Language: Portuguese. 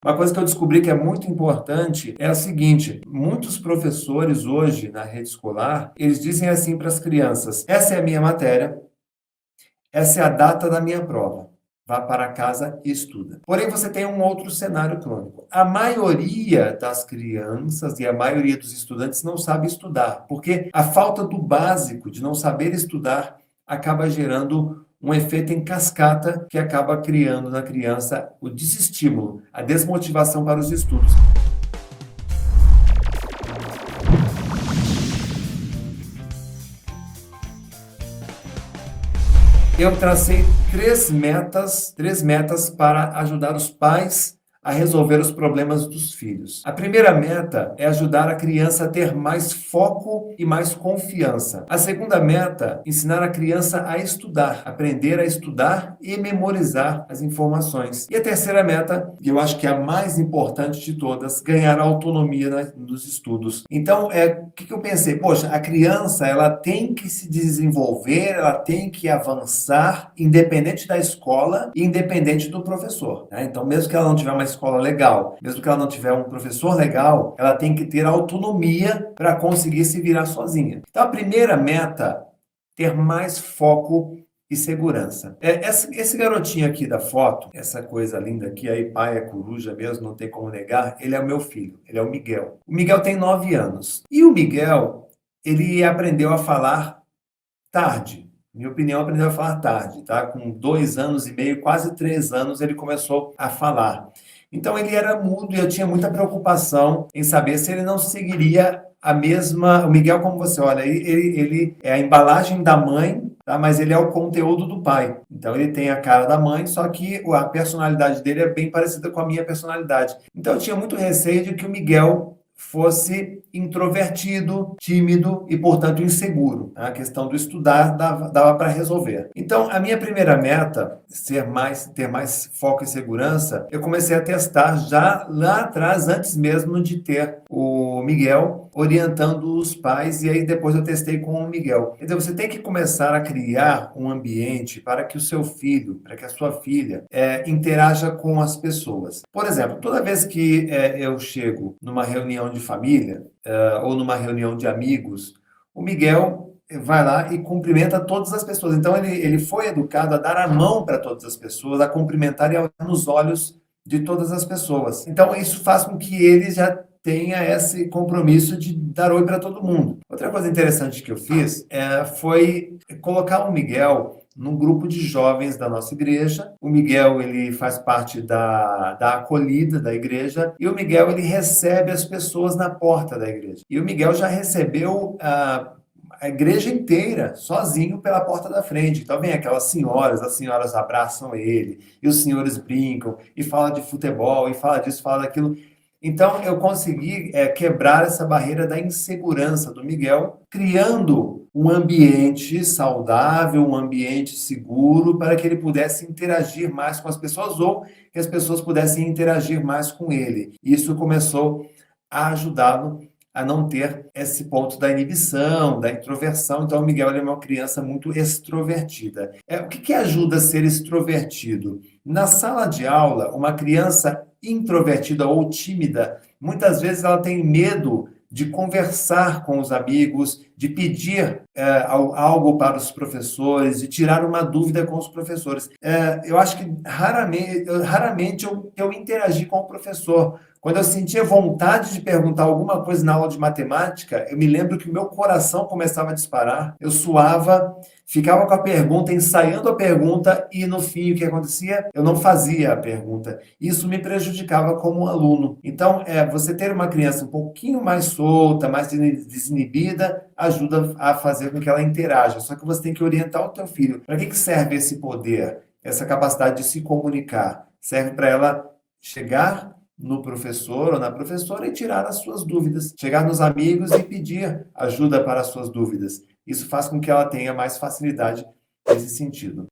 Uma coisa que eu descobri que é muito importante é a seguinte: muitos professores hoje na rede escolar, eles dizem assim para as crianças: essa é a minha matéria, essa é a data da minha prova. Vá para casa e estuda. Porém, você tem um outro cenário crônico. A maioria das crianças e a maioria dos estudantes não sabe estudar, porque a falta do básico, de não saber estudar, acaba gerando um efeito em cascata que acaba criando na criança o desestímulo, a desmotivação para os estudos. Eu tracei três metas para ajudar os pais a resolver os problemas dos filhos. A primeira meta é ajudar a criança a ter mais foco e mais confiança. A segunda meta, ensinar a criança a estudar, aprender a estudar e memorizar as informações. E a terceira meta, que eu acho que é a mais importante de todas, ganhar autonomia nos estudos. Então, o que eu pensei? Poxa, a criança, ela tem que se desenvolver, ela tem que avançar, independente da escola e independente do professor, né? Então, mesmo que ela não tiver uma escola legal, mesmo que ela não tiver um professor legal, ela tem que ter autonomia para conseguir se virar sozinha. Então, a primeira meta, ter mais foco e segurança. Esse garotinho aqui da foto, essa coisa linda aqui, aí pai é coruja mesmo, não tem como negar, ele é o meu filho, ele é o Miguel. O Miguel tem 9 anos. E o Miguel, ele aprendeu a falar tarde. Minha opinião, aprendeu a falar tarde, tá? Com 2 anos e meio, quase 3 anos, ele começou a falar. Então ele era mudo e eu tinha muita preocupação em saber se ele não seguiria a mesma. O Miguel, como você olha, ele é a embalagem da mãe, tá? Mas ele é o conteúdo do pai. Então ele tem a cara da mãe, só que a personalidade dele é bem parecida com a minha personalidade. Então eu tinha muito receio de que o Miguel fosse introvertido, tímido e, portanto, inseguro. A questão do estudar dava para resolver. Então, a minha primeira meta, ter mais foco e segurança, eu comecei a testar já lá atrás, antes mesmo de ter o Miguel orientando os pais, e aí depois eu testei com o Miguel. Então, você tem que começar a criar um ambiente para que o seu filho, para que a sua filha, interaja com as pessoas. Por exemplo, toda vez que eu chego numa reunião de família, ou numa reunião de amigos, o Miguel vai lá e cumprimenta todas as pessoas. Então, ele foi educado a dar a mão para todas as pessoas, a cumprimentar e a olhar nos olhos de todas as pessoas. Então, isso faz com que ele já tenha esse compromisso de dar oi para todo mundo. Outra coisa interessante que eu fiz foi colocar o Miguel num grupo de jovens da nossa igreja. O Miguel, ele faz parte da acolhida da igreja, e o Miguel, ele recebe as pessoas na porta da igreja. E o Miguel já recebeu a igreja inteira, sozinho, pela porta da frente. Então vem aquelas senhoras, as senhoras abraçam ele, e os senhores brincam, e falam de futebol, e fala disso, fala daquilo. Então eu consegui quebrar essa barreira da insegurança do Miguel, criando um ambiente saudável, um ambiente seguro, para que ele pudesse interagir mais com as pessoas, ou que as pessoas pudessem interagir mais com ele. Isso começou a ajudá-lo a não ter esse ponto da inibição, da introversão. Então, o Miguel é uma criança muito extrovertida. O que ajuda a ser extrovertido? Na sala de aula, uma criança introvertida ou tímida, muitas vezes ela tem medo de conversar com os amigos, de pedir algo para os professores, de tirar uma dúvida com os professores. Eu acho que raramente eu interagi com o professor. Quando eu sentia vontade de perguntar alguma coisa na aula de matemática, eu me lembro que o meu coração começava a disparar, eu suava, ficava com a pergunta, ensaiando a pergunta, e no fim o que acontecia? Eu não fazia a pergunta. Isso me prejudicava como aluno. Então, você ter uma criança um pouquinho mais solta, mais desinibida, ajuda a fazer com que ela interaja. Só que você tem que orientar o teu filho. Para que serve esse poder, essa capacidade de se comunicar? Serve para ela chegar no professor ou na professora e tirar as suas dúvidas. Chegar nos amigos e pedir ajuda para as suas dúvidas. Isso faz com que ela tenha mais facilidade nesse sentido.